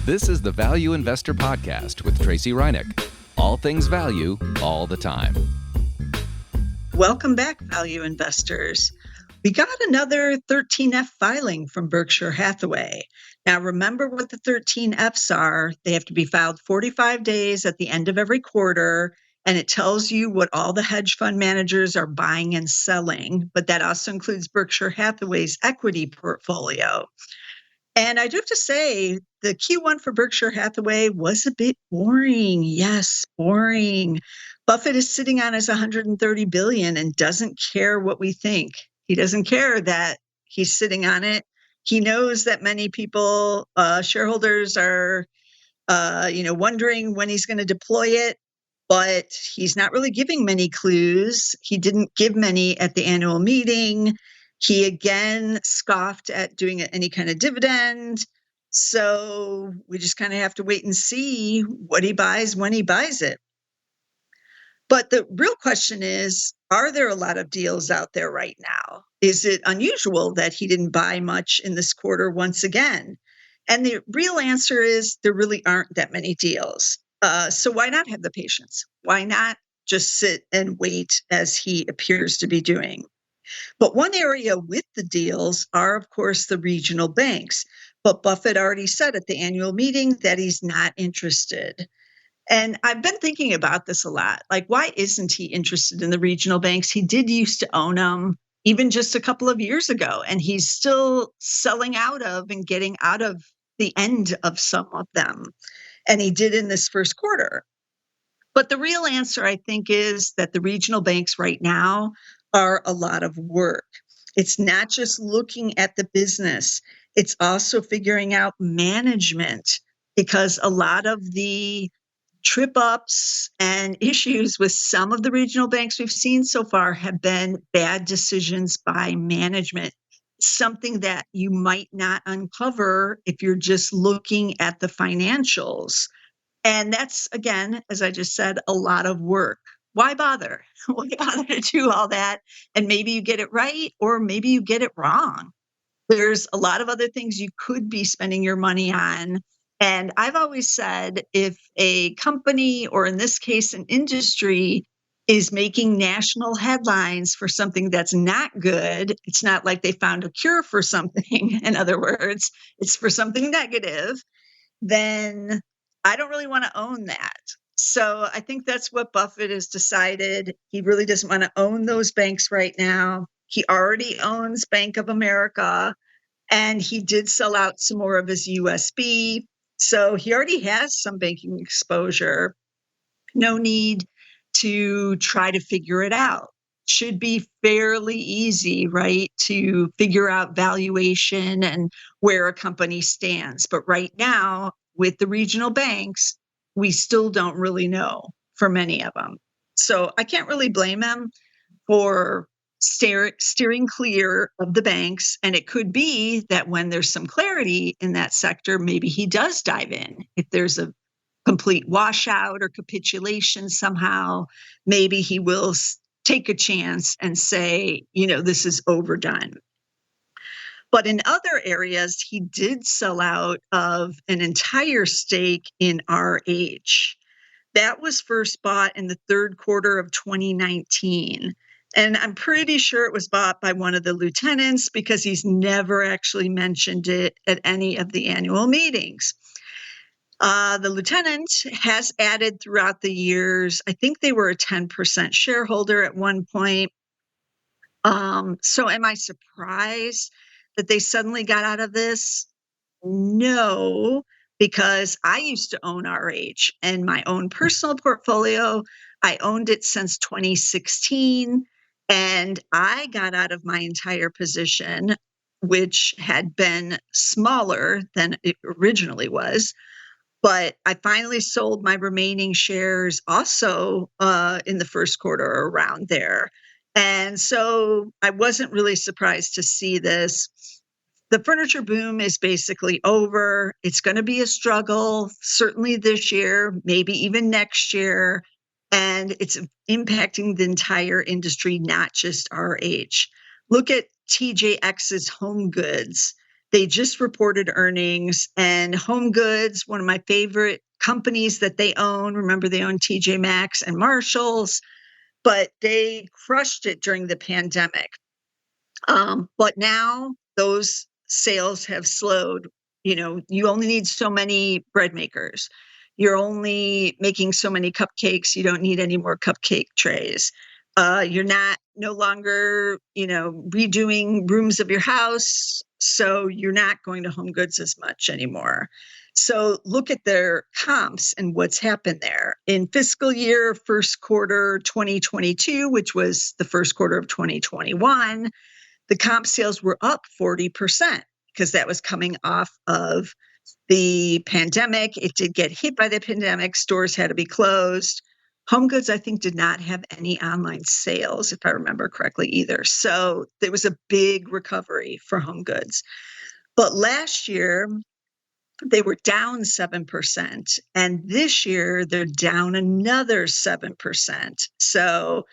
This is the Value Investor Podcast with Tracy Reinick. All things value, all the time. Welcome back, value investors. We got another 13F filing from Berkshire Hathaway. Now, remember what the 13Fs are. They have to be filed 45 days at the end of every quarter, and it tells you what all the hedge fund managers are buying and selling, but that also includes Berkshire Hathaway's equity portfolio. And I do have to say, the Q1 for Berkshire Hathaway was a bit boring. Yes, boring. Buffett is sitting on his $130 billion and doesn't care what we think. He doesn't care that he's sitting on it. He knows that many people, shareholders are, wondering when he's going to deploy it, but he's not really giving many clues. He didn't give many at the annual meeting. He again scoffed at doing any kind of dividend. So we just kind of have to wait and see what he buys when he buys it. But the real question is, are there a lot of deals out there right now? Is it unusual that he didn't buy much in this quarter once again? And the real answer is there really aren't that many deals. So why not have the patience? Why not just sit and wait as he appears to be doing? But one area with the deals are, of course, the regional banks. But Buffett already said at the annual meeting that he's not interested. And I've been thinking about this a lot. Like, why isn't he interested in the regional banks? He did used to own them even just a couple of years ago, and he's still selling out of and getting out of the end of some of them. And he did in this first quarter. But the real answer, I think, is that the regional banks right now are a lot of work. It's not just looking at the business. It's also figuring out management, because a lot of the trip ups and issues with some of the regional banks we've seen so far have been bad decisions by management, something that you might not uncover if you're just looking at the financials. And that's, again, as I just said, a lot of work. Why bother? Why bother to do all that? And maybe you get it right, or maybe you get it wrong. There's a lot of other things you could be spending your money on. And I've always said, if a company, or in this case, an industry, is making national headlines for something that's not good, it's not like they found a cure for something. In other words, it's for something negative, then I don't really want to own that. So I think that's what Buffett has decided. He really doesn't want to own those banks right now. He already owns Bank of America, and he did sell out some more of his USB. So he already has some banking exposure. No need to try to figure it out. Should be fairly easy, right, to figure out valuation and where a company stands. But right now, with the regional banks, we still don't really know for many of them. So I can't really blame him for steering clear of the banks. And it could be that when there's some clarity in that sector, maybe he does dive in. If there's a complete washout or capitulation somehow, maybe he will take a chance and say, this is overdone. But in other areas, he did sell out of an entire stake in RH. That was first bought in the third quarter of 2019. And I'm pretty sure it was bought by one of the lieutenants, because he's never actually mentioned it at any of the annual meetings. The lieutenant has added throughout the years. I think they were a 10% shareholder at one point. So am I surprised that they suddenly got out of this? No, because I used to own RH and my own personal portfolio. I owned it since 2016, and I got out of my entire position, which had been smaller than it originally was. But I finally sold my remaining shares also in the first quarter, around there. And so I wasn't really surprised to see this. The furniture boom is basically over. It's going to be a struggle, certainly this year, maybe even next year. And it's impacting the entire industry, not just RH. Look at TJX's Home Goods. They just reported earnings, and Home Goods, one of my favorite companies that they own. Remember, they own TJ Maxx and Marshalls, but they crushed it during the pandemic. But now those sales have slowed. You only need so many bread makers. You're only making so many cupcakes. You don't need any more cupcake trays. You're no longer, redoing rooms of your house. So you're not going to Home Goods as much anymore. So look at their comps and what's happened there. In fiscal year first quarter 2022, which was the first quarter of 2021, the comp sales were up 40% because that was coming off of the pandemic. It did get hit by the pandemic. Stores had to be closed. Home Goods, I think, did not have any online sales, if I remember correctly, either. So there was a big recovery for Home Goods. But last year, they were down 7%. And this year, they're down another 7%. So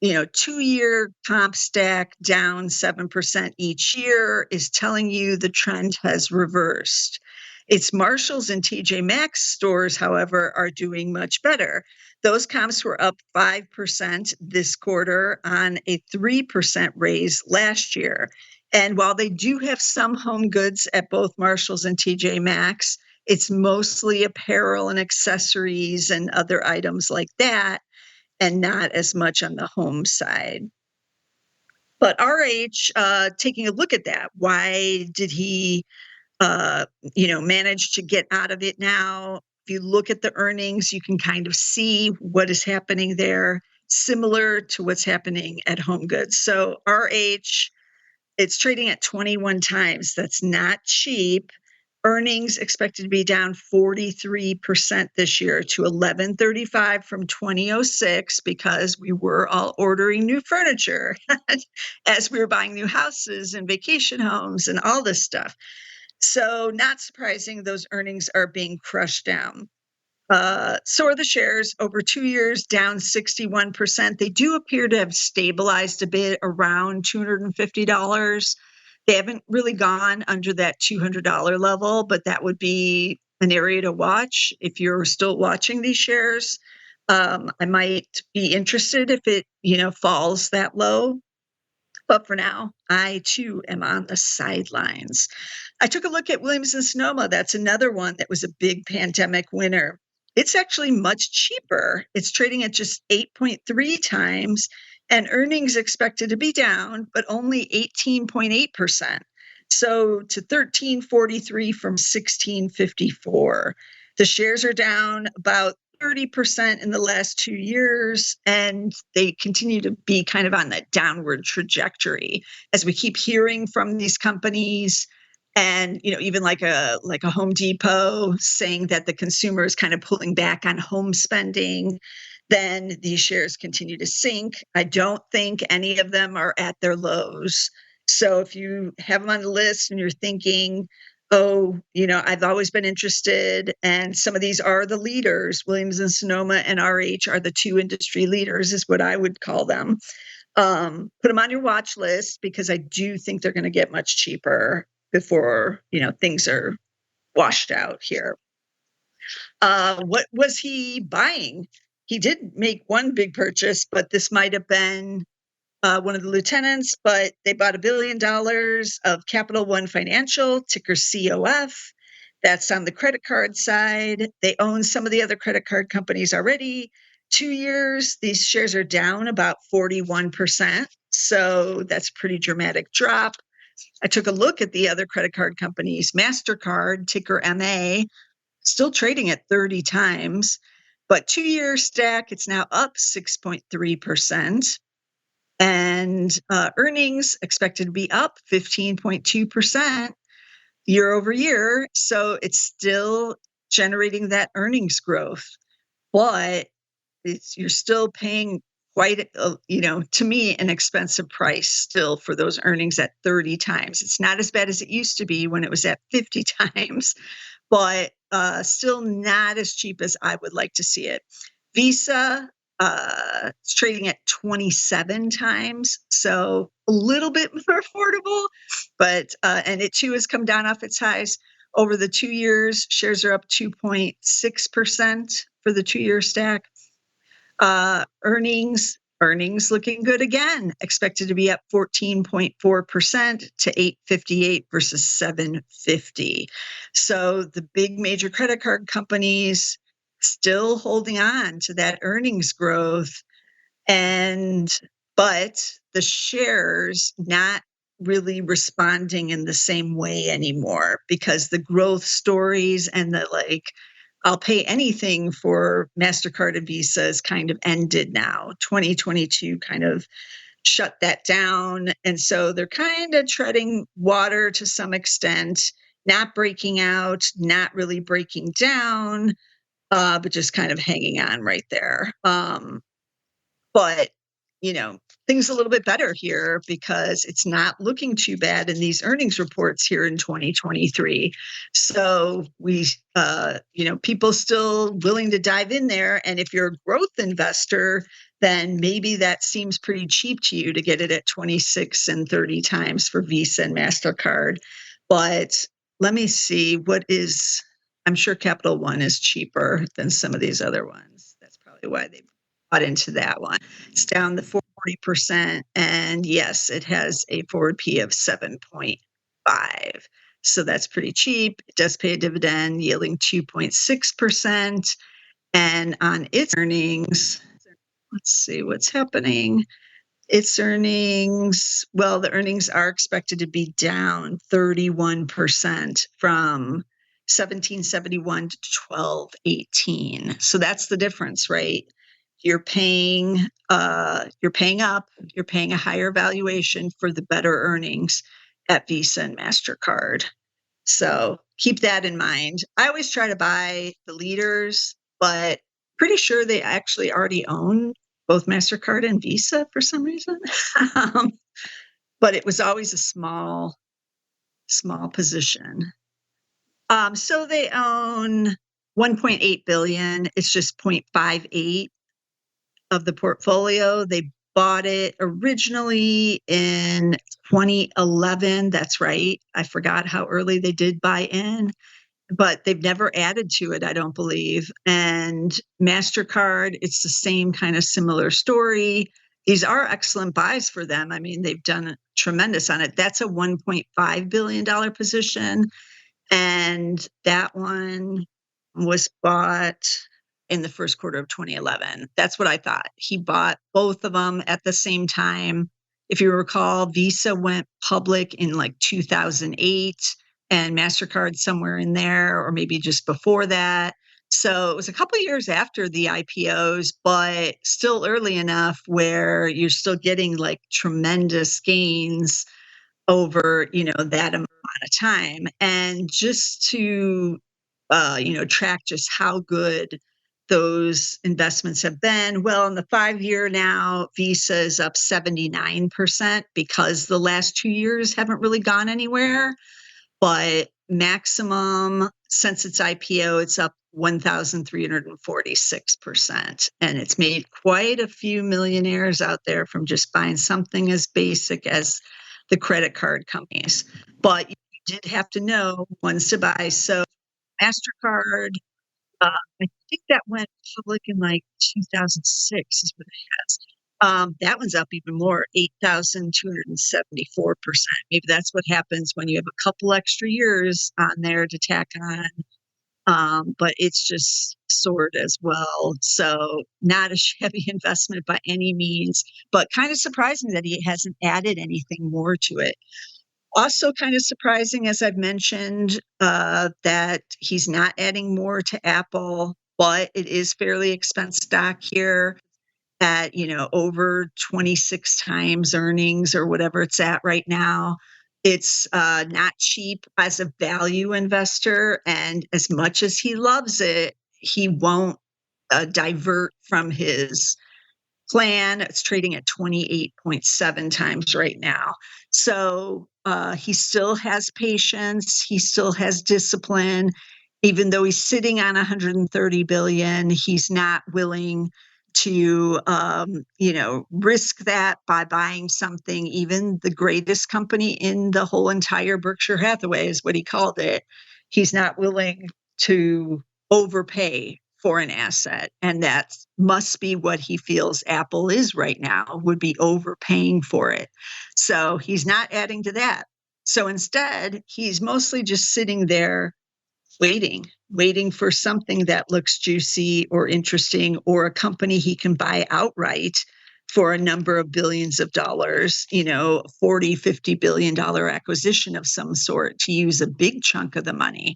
2-year comp stack down 7% each year is telling you the trend has reversed. It's Marshalls and TJ Maxx stores, however, are doing much better. Those comps were up 5% this quarter on a 3% raise last year. And while they do have some Home Goods at both Marshalls and TJ Maxx, it's mostly apparel and accessories and other items like that, and not as much on the home side. But RH, taking a look at that, why did he, manage to get out of it now? If you look at the earnings, you can kind of see what is happening there, similar to what's happening at Home Goods. So RH, it's trading at 21 times. That's not cheap. Earnings expected to be down 43% this year to $11.35 from $20.06 because we were all ordering new furniture as we were buying new houses and vacation homes and all this stuff. So not surprising, those earnings are being crushed down. So are the shares over 2 years, down 61%. They do appear to have stabilized a bit around $250. They haven't really gone under that $200 level, but that would be an area to watch if you're still watching these shares. I might be interested if it, falls that low. But for now, I too am on the sidelines. I took a look at Williams-Sonoma. That's another one that was a big pandemic winner. It's actually much cheaper. It's trading at just 8.3 times, and earnings expected to be down, but only 18.8%. So to 13.43 from 16.54. The shares are down about 30% in the last 2 years, and they continue to be kind of on that downward trajectory as we keep hearing from these companies. And, even like a Home Depot saying that the consumer is kind of pulling back on home spending, then these shares continue to sink. I don't think any of them are at their lows. So if you have them on the list and you're thinking, I've always been interested, and some of these are the leaders, Williams-Sonoma and RH are the two industry leaders, is what I would call them. Put them on your watch list because I do think they're going to get much cheaper before, things are washed out here. What was he buying? He did make one big purchase, but this might have been one of the lieutenants, but they bought $1 billion of Capital One Financial, ticker COF. That's on the credit card side. They own some of the other credit card companies already. 2 years, these shares are down about 41%. So that's a pretty dramatic drop. I took a look at the other credit card companies. MasterCard, ticker MA, still trading at 30 times, but 2-year stack, it's now up 6.3%. And earnings expected to be up 15.2% year over year. So it's still generating that earnings growth, but you're still paying quite, to me, an expensive price still for those earnings at 30 times. It's not as bad as it used to be when it was at 50 times, but still not as cheap as I would like to see it. Visa, it's trading at 27 times, so a little bit more affordable, but and it too has come down off its highs. Over the 2 years, shares are up 2.6% for the 2-year stack. Earnings looking good again, expected to be up 14.4% to 858 versus 750. So the big major credit card companies still holding on to that earnings growth, but the shares not really responding in the same way anymore, because the growth stories and the I'll pay anything for MasterCard and Visa is kind of ended now. 2022 kind of shut that down. And so they're kind of treading water to some extent, not breaking out, not really breaking down, but just kind of hanging on right there. But, things a little bit better here because it's not looking too bad in these earnings reports here in 2023. So people still willing to dive in there. And if you're a growth investor, then maybe that seems pretty cheap to you to get it at 26 and 30 times for Visa and MasterCard. But let me see I'm sure Capital One is cheaper than some of these other ones. That's probably why they bought into that one. It's down the 40%. And yes, it has a forward P of 7.5. So that's pretty cheap. It does pay a dividend yielding 2.6%. And on its earnings, let's see what's happening. Its earnings, the earnings are expected to be down 31% from 1771 to 1218. So that's the difference, right? You're paying up, you're paying a higher valuation for the better earnings at Visa and MasterCard. So keep that in mind. I always try to buy the leaders, but pretty sure they actually already own both MasterCard and Visa for some reason. But it was always a small position. So they own 1.8 billion. It's just 0.58 of the portfolio. They bought it originally in 2011. That's right. I forgot how early they did buy in, but they've never added to it, I don't believe. And MasterCard, it's the same kind of similar story. These are excellent buys for them. I mean, they've done tremendous on it. That's a $1.5 billion position. And that one was bought in the first quarter of 2011. That's what I thought. He bought both of them at the same time. If you recall, Visa went public in 2008 and MasterCard somewhere in there, or maybe just before that. So it was a couple of years after the IPOs, but still early enough where you're still getting tremendous gains over, that amount of time. And just to, track just how good those investments have been. Well, in the 5-year now, Visa is up 79% because the last 2 years haven't really gone anywhere. But maximum since its IPO, it's up 1,346%. And it's made quite a few millionaires out there from just buying something as basic as the credit card companies. But you did have to know ones to buy. So MasterCard, I think that went public in 2006 is what it has. That one's up even more, 8,274%. Maybe that's what happens when you have a couple extra years on there to tack on. But it's just soared as well. So not a shabby investment by any means, but kind of surprising that he hasn't added anything more to it. Also kind of surprising, as I've mentioned, that he's not adding more to Apple, but it is fairly expensive stock here at, over 26 times earnings or whatever it's at right now. It's not cheap as a value investor. And as much as he loves it, he won't divert from his plan. It's trading at 28.7 times right now. So he still has patience. He still has discipline. Even though he's sitting on 130 billion, he's not willing to, risk that by buying something, even the greatest company in the whole entire Berkshire Hathaway is what he called it. He's not willing to overpay for an asset. And that must be what he feels Apple is right now, would be overpaying for it. So he's not adding to that. So instead, he's mostly just sitting there waiting for something that looks juicy or interesting, or a company he can buy outright for a number of billions of dollars, 40, $50 billion acquisition of some sort to use a big chunk of the money.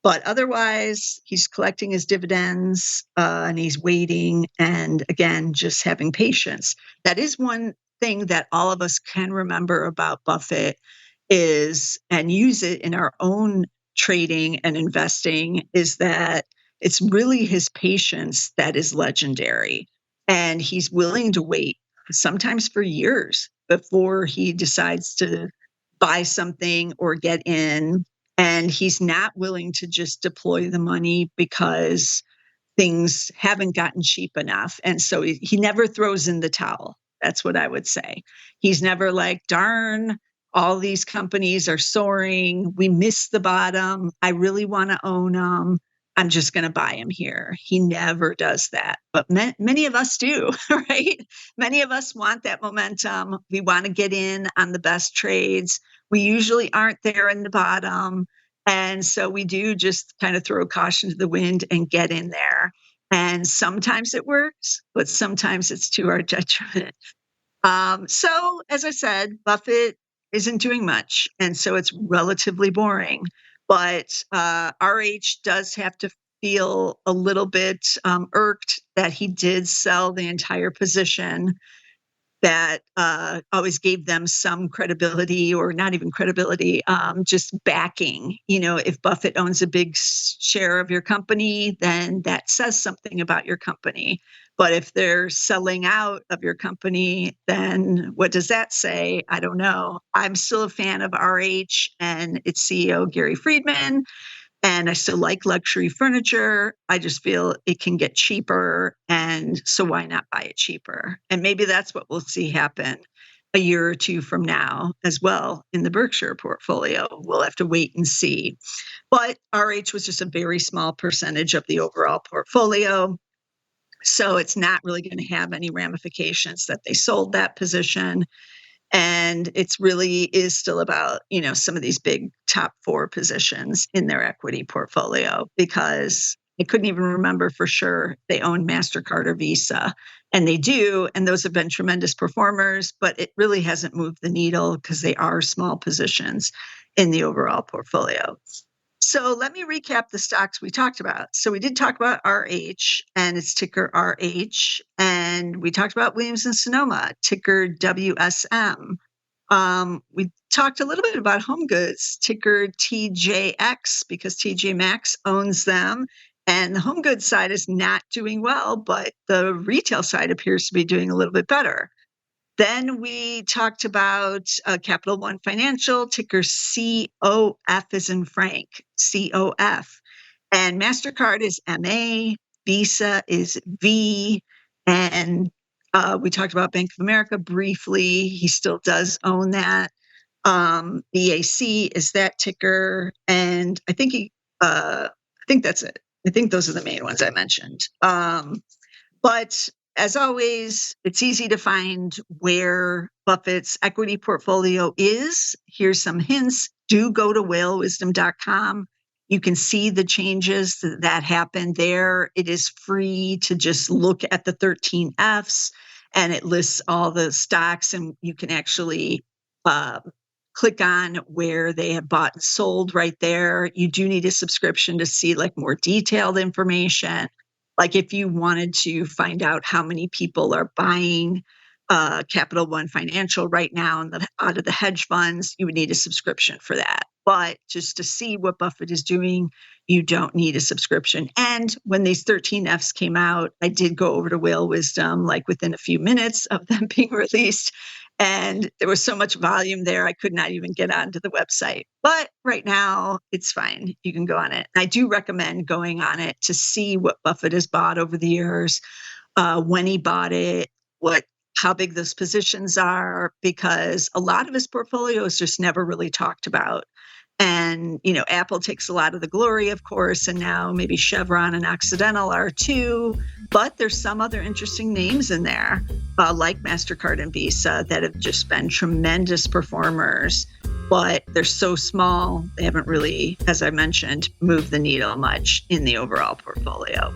But otherwise, he's collecting his dividends and he's waiting. And again, just having patience. That is one thing that all of us can remember about Buffett is, and use it in our own trading and investing, is that it's really his patience that is legendary. And he's willing to wait sometimes for years before he decides to buy something or get in. And he's not willing to just deploy the money because things haven't gotten cheap enough. And so he never throws in the towel. That's what I would say. He's never like, darn, all these companies are soaring. We missed the bottom. I really want to own them. I'm just going to buy them here. He never does that. But many of us do, right? Many of us want that momentum. We want to get in on the best trades. We usually aren't there in the bottom. And so we do just kind of throw caution to the wind and get in there. And sometimes it works, but sometimes it's to our detriment. So as I said, Buffett isn't doing much. And so it's relatively boring. But RH does have to feel a little bit irked that he did sell the entire position. That always gave them some credibility, or not even credibility, just backing. If Buffett owns a big share of your company, then that says something about your company. But if they're selling out of your company, then what does that say? I don't know. I'm still a fan of RH and its CEO, Gary Friedman. And I still like luxury furniture. I just feel it can get cheaper. And so why not buy it cheaper? And maybe that's what we'll see happen a year or two from now as well in the Berkshire portfolio. We'll have to wait and see. But RH was just a very small percentage of the overall portfolio. So it's not really going to have any ramifications that they sold that position. And it's really is still about, some of these big top 4 positions in their equity portfolio, because I couldn't even remember for sure they own MasterCard or Visa. And they do. And those have been tremendous performers, but it really hasn't moved the needle because they are small positions in the overall portfolio. So let me recap the stocks we talked about. So we did talk about RH and its ticker RH, and we talked about Williams and Sonoma, ticker WSM. We talked a little bit about Home Goods, ticker TJX, because TJ Maxx owns them. And the home goods side is not doing well, but the retail side appears to be doing a little bit better. Then we talked about Capital One Financial, ticker COF as in Frank, COF. And MasterCard is MA, Visa is V, and we talked about Bank of America briefly. He still does own that. BAC is that ticker, and I think that's it. I think those are the main ones I mentioned. But as always, it's easy to find where Buffett's equity portfolio is. Here's some hints. Do go to whalewisdom.com. You can see the changes that happened there. It is free to just look at the 13 Fs, and it lists all the stocks, and you can actually click on where they have bought and sold right there. You do need a subscription to see like more detailed information. Like if you wanted to find out how many people are buying Capital One Financial right now and out of the hedge funds, you would need a subscription for that. But just to see what Buffett is doing, you don't need a subscription. And when these 13 Fs came out, I did go over to Whale Wisdom, like within a few minutes of them being released. And there was so much volume there, I could not even get onto the website. But right now, it's fine. You can go on it. I do recommend going on it to see what Buffett has bought over the years. when he bought it, how big those positions are, because a lot of his portfolio is just never really talked about. And, Apple takes a lot of the glory, of course, and now maybe Chevron and Occidental are too. But there's some other interesting names in there, like MasterCard and Visa, that have just been tremendous performers. But they're so small, they haven't really, as I mentioned, moved the needle much in the overall portfolio.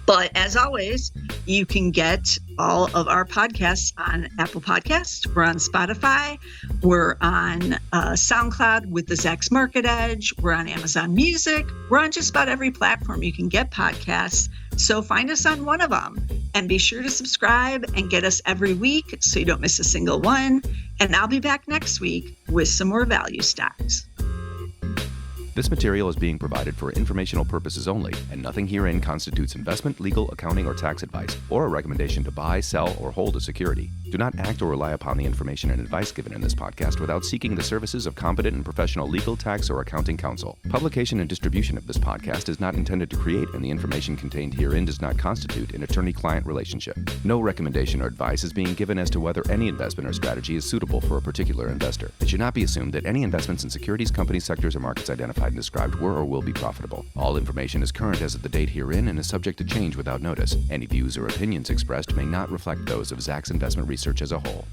But as always, you can get all of our podcasts on Apple Podcasts. We're on Spotify. We're on SoundCloud with the Zacks Market Edge. We're on Amazon Music. We're on just about every platform you can get podcasts. So find us on one of them and be sure to subscribe and get us every week so you don't miss a single one. And I'll be back next week with some more value stocks. This material is being provided for informational purposes only, and nothing herein constitutes investment, legal, accounting, or tax advice, or a recommendation to buy, sell, or hold a security. Do not act or rely upon the information and advice given in this podcast without seeking the services of competent and professional legal, tax, or accounting counsel. Publication and distribution of this podcast is not intended to create, and the information contained herein does not constitute an attorney-client relationship. No recommendation or advice is being given as to whether any investment or strategy is suitable for a particular investor. It should not be assumed that any investments in securities, companies, sectors, or markets identified and described were or will be profitable. All information is current as of the date herein and is subject to change without notice. Any views or opinions expressed may not reflect those of Zacks Investment Research as a whole.